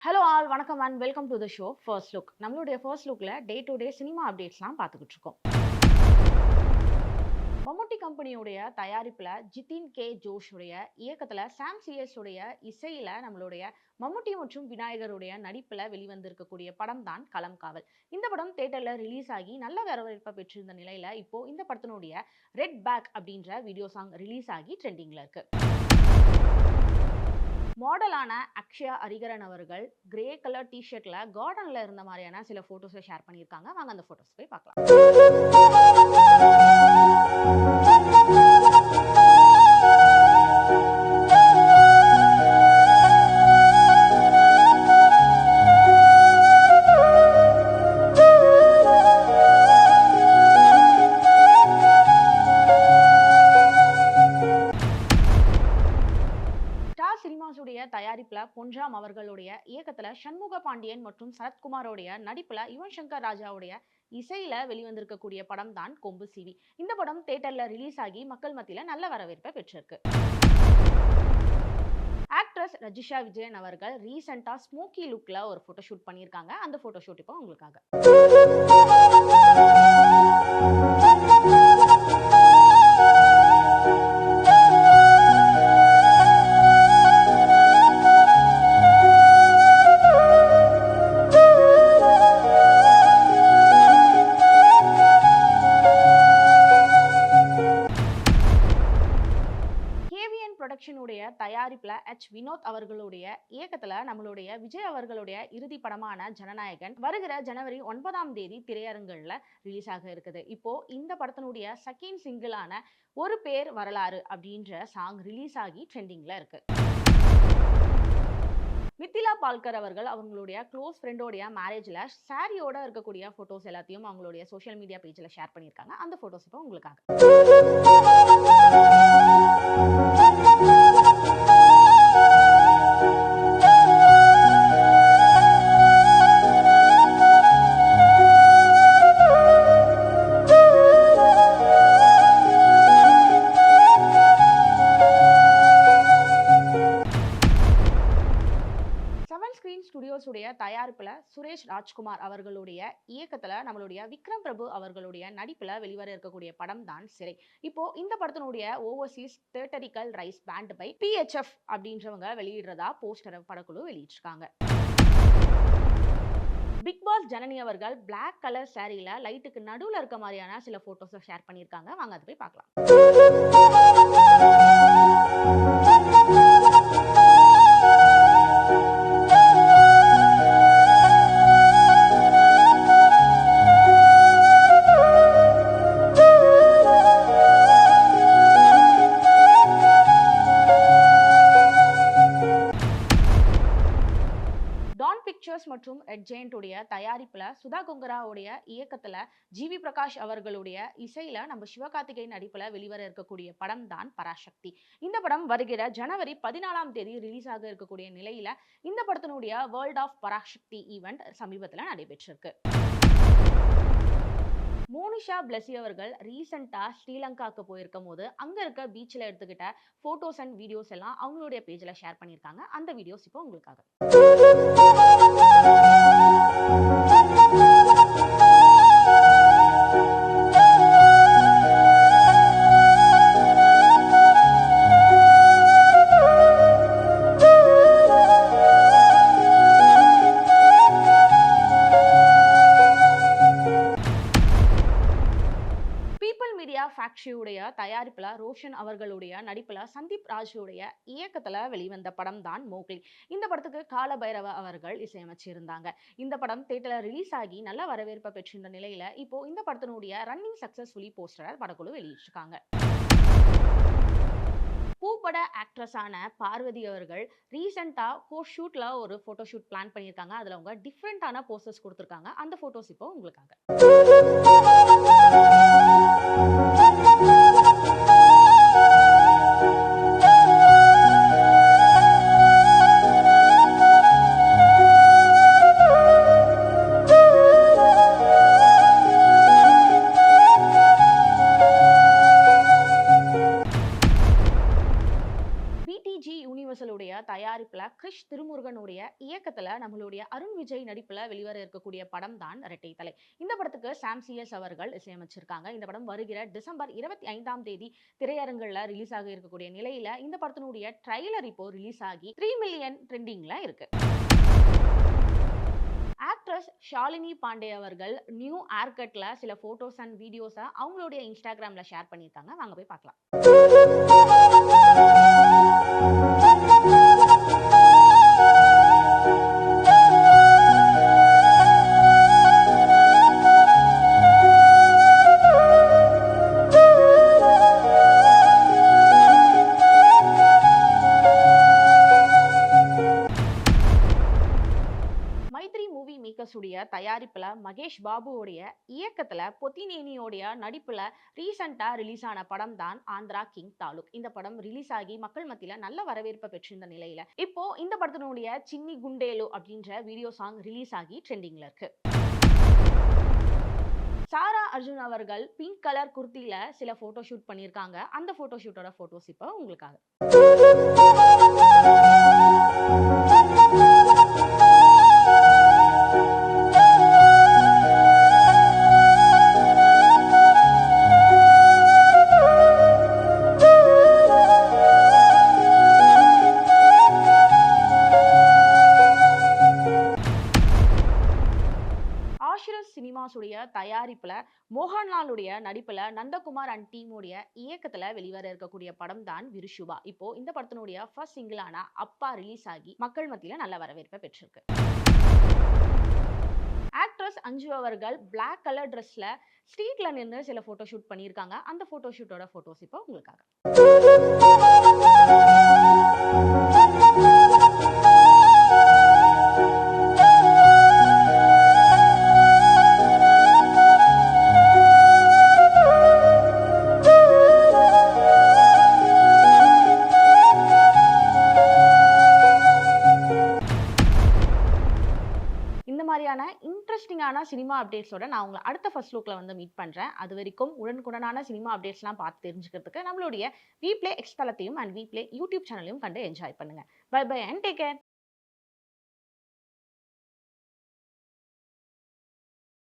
Hello all வணக்கம் and welcome to the show first look. நம்மளுடைய first லுக்கில் day to day cinema அப்டேட்ஸ்லாம் பார்த்துக்கிட்டு இருக்கோம். மம்முட்டி கம்பெனியுடைய தயாரிப்பில் ஜிதின் கே ஜோஷுடைய இயக்கத்தில் சாம் சிஎஸ் உடைய இசையில் நம்மளுடைய மம்முட்டி மற்றும் விநாயகருடைய நடிப்பில் வெளிவந்திருக்கக்கூடிய படம் தான் களம் காவல். இந்த படம் தேட்டரில் ரிலீஸ் ஆகி நல்ல வரவேற்பை பெற்றிருந்த நிலையில் இப்போ இந்த படத்தினுடைய ரெட் பேக் அப்படின்ற வீடியோ சாங் ரிலீஸ் ஆகி ட்ரெண்டிங்கில் இருக்கு. மாடலான அக்ஷயா ஹரிகரன் அவர்கள் கிரே கலர் டிஷர்ட்ல கார்டன்ல இருந்த மாதிரியான சில போட்டோஸை ஷேர் பண்ணியிருக்காங்க. வாங்க அந்த போட்டோஸ் போய் பார்க்கலாம். தயாரிப்புல பொன்ராம் அவர்களுடைய இயக்கத்துல சண்முக பாண்டியன் மற்றும் சரத்குமாரோடைய நடிப்புல யுவன் சங்கர் ராஜாவுடைய இசையில வெளிவந்திருக்கக்கூடிய படம் தான் கொம்பு சிவி. இந்த படம் தியேட்டர்ல ரிலீஸ் ஆகி மக்கள் மத்தியில நல்ல வரவேற்பை பெற்றிருக்கு. ஆக்ட்ரஸ் ரஜிஷா விஜயன் அவர்கள் ரீசெண்டா ஸ்மோக்கி லுக்ல ஒரு போட்டோ ஷூட் பண்ணியிருக்காங்க. அந்த போட்டோ ஷூட் இப்போ உங்களுக்காக. ப்ரொடக்ஷனுடைய தயாரிப்புல வினோத் அவர்களுடைய இயக்கத்துல நம்மளுடைய விஜய் அவர்களுடைய இறுதி படமான ஜனநாயகன் வருகிற ஜனவரி 9 திரையரங்குகள்ல ரிலீஸ் ஆக இருக்குது. இப்போ இந்த படத்தினுடைய செகண்ட் சிங்கிளான ஒரு பேர் வரலாறு அப்படின்ற சாங் ரிலீஸ் ஆகி ட்ரெண்டிங்ல இருக்கு. மித்திலா பால்கர் அவர்கள் அவங்களுடைய க்ளோஸ் ஃப்ரெண்டோடைய மேரேஜ்ல சாரியோட இருக்கக்கூடிய போட்டோஸ் எல்லாத்தையும் அவங்களுடைய சோஷியல் மீடியா பேஜ்ல ஷேர் பண்ணியிருக்காங்க. அந்த போட்டோஸ் இப்போ உங்களுக்காக. ஸ்டுடியோஸுடைய தயாரிப்புல சுரேஷ் ராஜ்குமார் அவர்களுடைய இயக்கத்துல நம்மளுடைய விக்ரம் பிரபு அவர்களுடைய நடிப்புல வெளிவர இருக்கக்கூடிய படம் தான் சிறை. இப்போ இந்த படத்தினுடைய ஓவர்சீஸ் தியேட்டரிக்கல் ரைஸ் பேண்ட் பை PHF அப்படின்றவங்க வெளியிடுறதா போஸ்டர் படக்குழு வெளியிட்டிருக்காங்க. பிக் பாஸ் ஜனனி அவர்கள் பிளாக் கலர் சாரியில லைட்டுக்கு நடுவுல இருக்க மாதிரியான சில போட்டோஸை ஷேர் பண்ணியிருக்காங்க. வாங்க அதை போய் பார்க்கலாம். மற்றும் ரெட் ஜெயண்ட் உடைய தயாரிப்புல சுதா கொங்கராவுடைய இயக்கத்துல ஜிவி பிரகாஷ் அவர்களுடைய இசையில நம்ம சிவகார்த்திகேயன் நடிப்புல வெளிவர இருக்கக்கூடிய படம் தான் பராசக்தி. இந்த படம் வருகிற ஜனவரி 14 ரிலீஸ் ஆக இருக்கக்கூடிய நிலையில இந்த படத்தினுடைய வேர்ல்ட் ஆஃப் பராசக்தி ஈவெண்ட் சமீபத்துல நடைபெற்றிருக்கு. மோனிஷா பிளஸி அவர்கள் ரீசெண்டா ஸ்ரீலங்காவுக்கு போயிருக்கும் போது அங்க இருக்க பீச்ல எடுத்துக்கிட்ட போட்டோஸ் அண்ட் வீடியோஸ் எல்லாம் அவங்களுடைய பேஜ்ல ஷேர் பண்ணியிருக்காங்க. அந்த வீடியோஸ் இப்போ உங்களுக்காக. ஃபேக்டரியுடைய தயாரிப்புல ரோஷன் அவர்களுடைய நடிப்புல சந்தீப் ராஜுடைய இயக்கத்துல வெளிவந்த படம் தான் மோக்லி. இந்த படத்துக்கு கால பைரவ அவர்கள் இசையமைச்சிருந்தாங்க. இந்த படம் தியேட்டர்ல ரிலீஸ் ஆகி நல்ல வரவேற்பை பெற்றிருந்த நிலையில இப்போ இந்த படத்தினுடைய ரன்னிங் சக்சஸ்ஃபுல்லி போஸ்டரை படக்குழு வெளியிட்டிருக்காங்க. பூப்பட ஆக்ட்ரஸான பார்வதி அவர்கள் ரீசெண்டா ஷூட்ல ஒரு போட்டோ ஷூட் பிளான் பண்ணியிருக்காங்க. அதுல அவங்க டிஃப்ரெண்டான போஸ்டர்ஸ் கொடுத்திருக்காங்க. அந்த போட்டோஸ் இப்போ உங்களுக்காக. தயாரிப்புல கிரிஷ் திருமுருகனுடைய இயக்கத்துல நம்மளுடைய அருண் விஜய் நடிப்புல வெளிவர இருக்கக்கூடிய படம் தான் இரட்டை தலை. இந்த படத்துக்கு சாம் சிஎஸ் அவர்கள் இசையமைச்சிருக்காங்க. இந்த படம் வருகிற டிசம்பர் 25ஆம் தேதி திரையரங்குல ரிலீஸ் ஆக இருக்கக்கூடிய நிலையில இந்த படத்தினுடைய ட்ரைலர் இப்போ ரிலீஸ் ஆகி 3 மில்லியன் ட்ரெண்டிங்ல இருக்கு. ஆக்ட்ரஸ் ஷாலினி பாண்டே அவர்கள் நியூ ஹேர் கட்ல சில போட்டோஸ் அண்ட் வீடியோஸை அவங்களுடைய இன்ஸ்டாகிராம்ல ஷேர் பண்ணியிருக்காங்க. வாங்க போய் பார்க்கலாம். மைத்ரி மூவி மேக்கர்ஸ் உடைய தயாரிப்புல மகேஷ் பாபுவோடைய இயக்கத்துல பொத்தினேனியோடைய நடிப்புல ரீசெண்டா ரிலீஸ் ஆன படம் தான் ஆந்திரா கிங் தாலுக். இந்த படம் ரிலீஸ் ஆகி மக்கள் மத்தியில நல்ல வரவேற்பை பெற்றிருந்த நிலையில இப்போ இந்த படத்தினுடைய சின்னி குண்டேலு அப்படின்ற வீடியோ சாங் ரிலீஸ் ஆகி ட்ரெண்டிங்ல இருக்கு. சாரா அர்ஜுன் அவர்கள் பிங்க் கலர் குர்த்தில சில போட்டோ ஷூட் பண்ணியிருக்காங்க. அந்த போட்டோ ஷூட்டோட போட்டோஸ் இப்போ உங்களுக்காக. ஆஷிரஸ் சினிமாஸுடைய தயாரிப்புல மோகன்லாலுடைய நடிப்புல நந்தகுமார் அண்ட் டீமுடைய இயக்கத்துல வெளிவர இருக்கக்கூடிய படம் தான் விருஷுபா. இப்போ இந்த படத்தினுடைய ஃபர்ஸ்ட் சிங்கிளான அப்பா ரிலீஸ் ஆகி மக்கள் மத்தியில நல்ல வரவேற்பை பெற்றிருக்கு. ஆக்ட்ரஸ் அஞ்சு அவர்கள் பிளாக் கலர் ட்ரெஸ்ல ஸ்ட்ரீட்ல நின்று சில போட்டோ ஷூட் பண்ணியிருக்காங்க. அந்த போட்டோ ஷூட்டோட போட்டோஸ் இப்போ உங்களுக்காக. இந்த மாதிரியான இன்ட்ரெஸ்டிங்கான சினிமா அப்டேட்ஸோட நான் உங்களை அடுத்த ஃபர்ஸ்ட் லுக்ல வந்து மீட் பண்றேன். அது வரைக்கும் உடனுக்குடனான சினிமா அப்டேட்ஸ்லாம் பார்த்து தெரிஞ்சுக்கிறதுக்கு நம்மளுடைய வீப்ளே எக்ஸ் தளத்தையும் அண்ட் வீப்ளே யூடியூப் சேனலையும் கண்டு என்ஜாய் பண்ணுங்க. Bye bye and take care.